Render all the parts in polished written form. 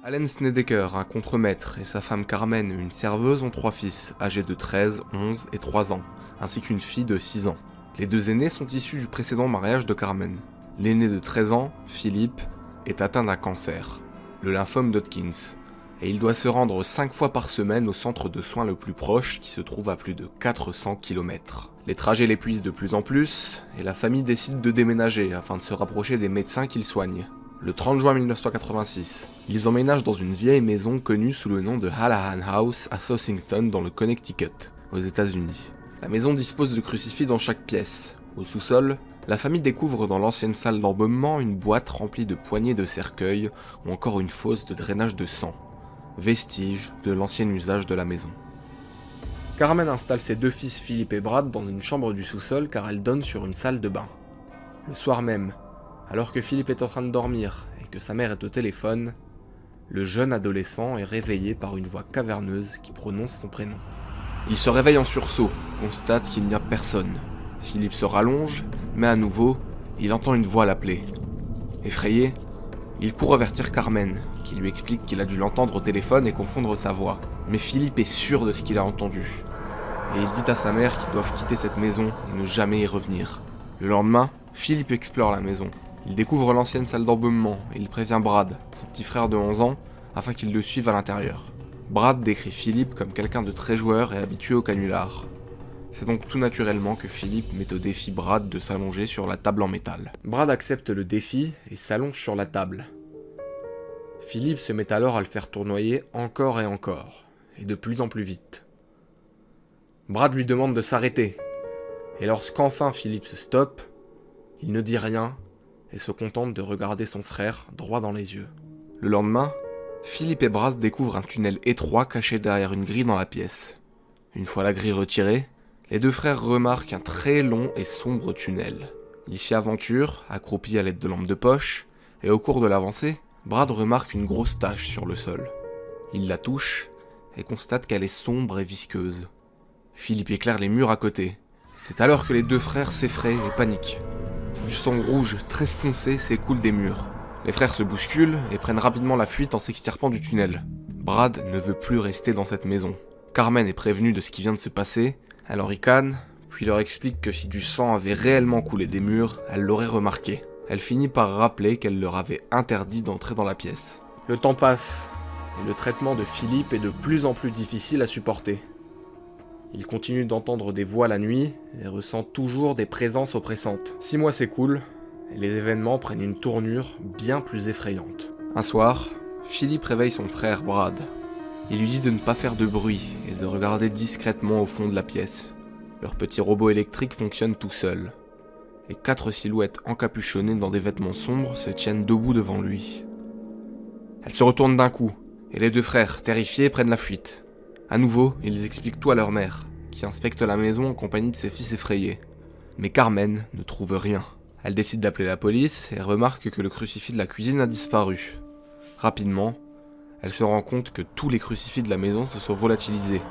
Allen Snedeker, un contremaître, et sa femme Carmen, une serveuse, ont 3 fils, âgés de 13, 11 et 3 ans, ainsi qu'une fille de 6 ans. Les 2 aînés sont issus du précédent mariage de Carmen. L'aîné de 13 ans, Philippe, est atteint d'un cancer, le lymphome d'Hodgkin, et il doit se rendre 5 fois par semaine au centre de soins le plus proche qui se trouve à plus de 400 km. Les trajets l'épuisent de plus en plus, et la famille décide de déménager afin de se rapprocher des médecins qu'ils soignent. Le 30 juin 1986, ils emménagent dans une vieille maison connue sous le nom de Hallahan House à Southington dans le Connecticut, aux États-Unis. La maison dispose de crucifix dans chaque pièce. Au sous-sol, la famille découvre dans l'ancienne salle d'embaumement une boîte remplie de poignées de cercueils ou encore une fosse de drainage de sang, vestige de l'ancien usage de la maison. Carmen installe ses 2 fils Philippe et Brad dans une chambre du sous-sol car elle donne sur une salle de bain. Le soir même, alors que Philippe est en train de dormir et que sa mère est au téléphone, le jeune adolescent est réveillé par une voix caverneuse qui prononce son prénom. Il se réveille en sursaut, constate qu'il n'y a personne. Philippe se rallonge, mais à nouveau, il entend une voix l'appeler. Effrayé, il court avertir Carmen, qui lui explique qu'il a dû l'entendre au téléphone et confondre sa voix. Mais Philippe est sûr de ce qu'il a entendu. Et il dit à sa mère qu'ils doivent quitter cette maison et ne jamais y revenir. Le lendemain, Philippe explore la maison. Il découvre l'ancienne salle d'embaumement et il prévient Brad, son petit frère de 11 ans, afin qu'il le suive à l'intérieur. Brad décrit Philippe comme quelqu'un de très joueur et habitué au canular. C'est donc tout naturellement que Philippe met au défi Brad de s'allonger sur la table en métal. Brad accepte le défi et s'allonge sur la table. Philippe se met alors à le faire tournoyer encore et encore, et de plus en plus vite. Brad lui demande de s'arrêter, et lorsqu'enfin Philippe se stoppe, il ne dit rien et se contente de regarder son frère droit dans les yeux. Le lendemain, Philippe et Brad découvrent un tunnel étroit caché derrière une grille dans la pièce. Une fois la grille retirée, les 2 frères remarquent un très long et sombre tunnel. Ils s'y aventurent, accroupis à l'aide de lampes de poche, et au cours de l'avancée, Brad remarque une grosse tache sur le sol. Il la touche et constate qu'elle est sombre et visqueuse. Philippe éclaire les murs à côté. C'est alors que les 2 frères s'effraient et paniquent. Du sang rouge très foncé s'écoule des murs. Les frères se bousculent et prennent rapidement la fuite en s'extirpant du tunnel. Brad ne veut plus rester dans cette maison. Carmen est prévenue de ce qui vient de se passer, elle en ricane, puis leur explique que si du sang avait réellement coulé des murs, elle l'aurait remarqué. Elle finit par rappeler qu'elle leur avait interdit d'entrer dans la pièce. Le temps passe, et le traitement de Philippe est de plus en plus difficile à supporter. Il continue d'entendre des voix la nuit et ressent toujours des présences oppressantes. 6 mois s'écoulent, et les événements prennent une tournure bien plus effrayante. Un soir, Philippe réveille son frère Brad. Il lui dit de ne pas faire de bruit et de regarder discrètement au fond de la pièce. Leur petit robot électrique fonctionne tout seul. Et 4 silhouettes encapuchonnées dans des vêtements sombres se tiennent debout devant lui. Elles se retournent d'un coup, et les 2 frères, terrifiés, prennent la fuite. À nouveau, ils expliquent tout à leur mère, qui inspecte la maison en compagnie de ses fils effrayés. Mais Carmen ne trouve rien. Elle décide d'appeler la police et remarque que le crucifix de la cuisine a disparu. Rapidement, elle se rend compte que tous les crucifix de la maison se sont volatilisés,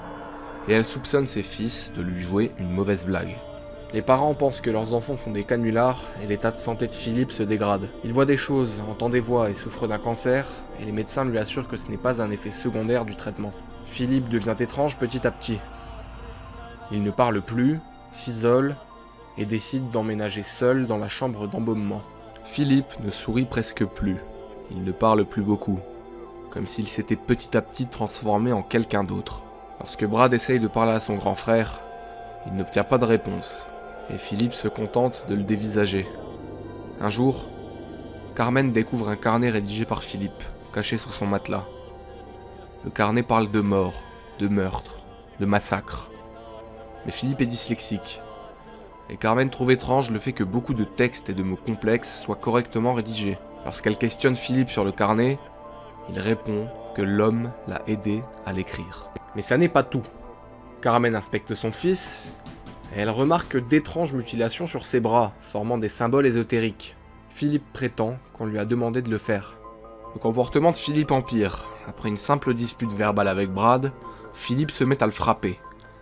et elle soupçonne ses fils de lui jouer une mauvaise blague. Les parents pensent que leurs enfants font des canulars et l'état de santé de Philippe se dégrade. Il voit des choses, entend des voix et souffre d'un cancer, et les médecins lui assurent que ce n'est pas un effet secondaire du traitement. Philippe devient étrange petit à petit. Il ne parle plus, s'isole, et décide d'emménager seul dans la chambre d'embaumement. Philippe ne sourit presque plus, il ne parle plus beaucoup, comme s'il s'était petit à petit transformé en quelqu'un d'autre. Lorsque Brad essaye de parler à son grand frère, il n'obtient pas de réponse, et Philippe se contente de le dévisager. Un jour, Carmen découvre un carnet rédigé par Philippe, caché sous son matelas. Le carnet parle de mort, de meurtre, de massacre. Mais Philippe est dyslexique, et Carmen trouve étrange le fait que beaucoup de textes et de mots complexes soient correctement rédigés. Lorsqu'elle questionne Philippe sur le carnet, il répond que l'homme l'a aidé à l'écrire. Mais ça n'est pas tout. Carmen inspecte son fils, et elle remarque d'étranges mutilations sur ses bras, formant des symboles ésotériques. Philippe prétend qu'on lui a demandé de le faire. Le comportement de Philippe empire. Après une simple dispute verbale avec Brad, Philippe se met à le frapper.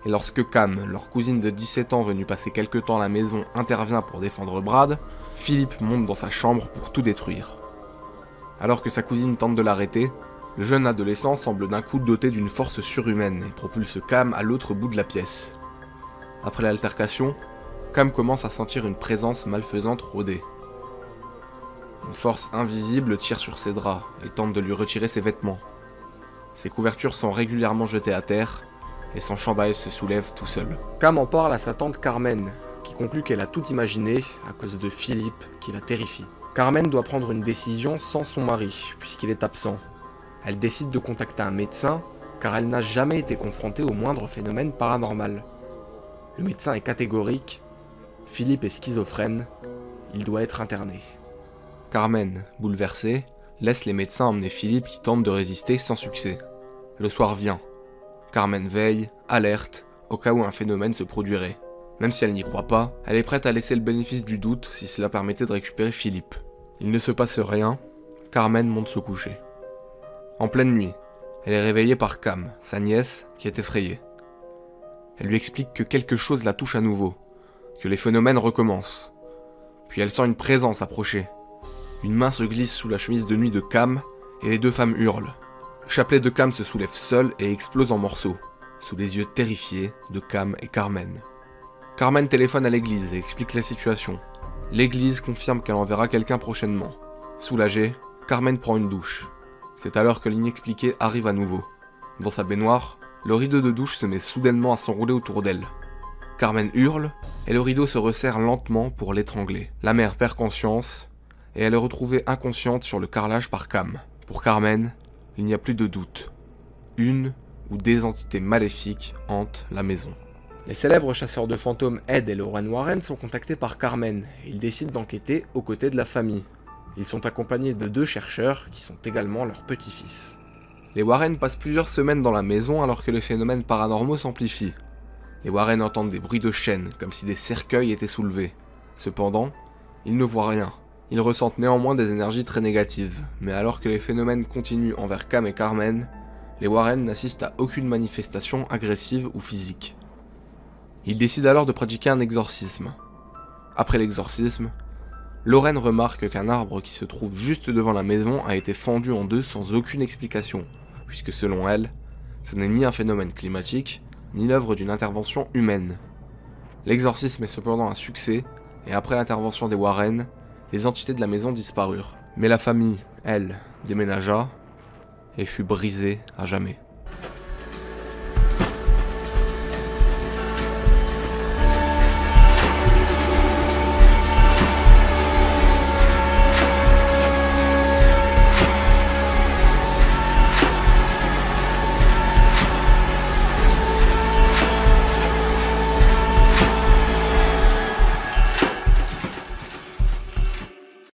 Et lorsque Cam, leur cousine de 17 ans venue passer quelque temps à la maison, intervient pour défendre Brad, Philippe monte dans sa chambre pour tout détruire. Alors que sa cousine tente de l'arrêter, Le jeune adolescent semble d'un coup doté d'une force surhumaine et propulse Cam à l'autre bout de la pièce. Après l'altercation, Cam commence à sentir une présence malfaisante rôder. Une force invisible tire sur ses draps et tente de lui retirer ses vêtements. Ses couvertures sont régulièrement jetées à terre et son chandail se soulève tout seul. Cam en parle à sa tante Carmen, qui conclut qu'elle a tout imaginé à cause de Philippe qui la terrifie. Carmen doit prendre une décision sans son mari, puisqu'il est absent. Elle décide de contacter un médecin, car elle n'a jamais été confrontée au moindre phénomène paranormal. Le médecin est catégorique, Philippe est schizophrène, il doit être interné. Carmen, bouleversée, laisse les médecins emmener Philippe qui tente de résister sans succès. Le soir vient. Carmen veille, alerte, au cas où un phénomène se produirait. Même si elle n'y croit pas, elle est prête à laisser le bénéfice du doute si cela permettait de récupérer Philippe. Il ne se passe rien, Carmen monte se coucher. En pleine nuit, elle est réveillée par Cam, sa nièce, qui est effrayée. Elle lui explique que quelque chose la touche à nouveau, que les phénomènes recommencent. Puis elle sent une présence approcher. Une main se glisse sous la chemise de nuit de Cam, et les deux femmes hurlent. Le chapelet de Cam se soulève seul et explose en morceaux, sous les yeux terrifiés de Cam et Carmen. Carmen téléphone à l'église et explique la situation. L'église confirme qu'elle enverra quelqu'un prochainement. Soulagée, Carmen prend une douche. C'est alors que l'inexpliqué arrive à nouveau. Dans sa baignoire, le rideau de douche se met soudainement à s'enrouler autour d'elle. Carmen hurle, et le rideau se resserre lentement pour l'étrangler. La mère perd conscience, et elle est retrouvée inconsciente sur le carrelage par Cam. Pour Carmen, il n'y a plus de doute. Une ou des entités maléfiques hantent la maison. Les célèbres chasseurs de fantômes Ed et Lorraine Warren sont contactés par Carmen, et ils décident d'enquêter aux côtés de la famille. Ils sont accompagnés de 2 chercheurs qui sont également leurs petits-fils. Les Warren passent plusieurs semaines dans la maison alors que les phénomènes paranormaux s'amplifient. Les Warren entendent des bruits de chaînes, comme si des cercueils étaient soulevés. Cependant, ils ne voient rien. Ils ressentent néanmoins des énergies très négatives, mais alors que les phénomènes continuent envers Cam et Carmen, les Warren n'assistent à aucune manifestation agressive ou physique. Ils décident alors de pratiquer un exorcisme. Après l'exorcisme, Lorraine remarque qu'un arbre qui se trouve juste devant la maison a été fendu en 2 sans aucune explication, puisque selon elle, ce n'est ni un phénomène climatique, ni l'œuvre d'une intervention humaine. L'exorcisme est cependant un succès, et après l'intervention des Warren, les entités de la maison disparurent. Mais la famille, elle, déménagea, et fut brisée à jamais.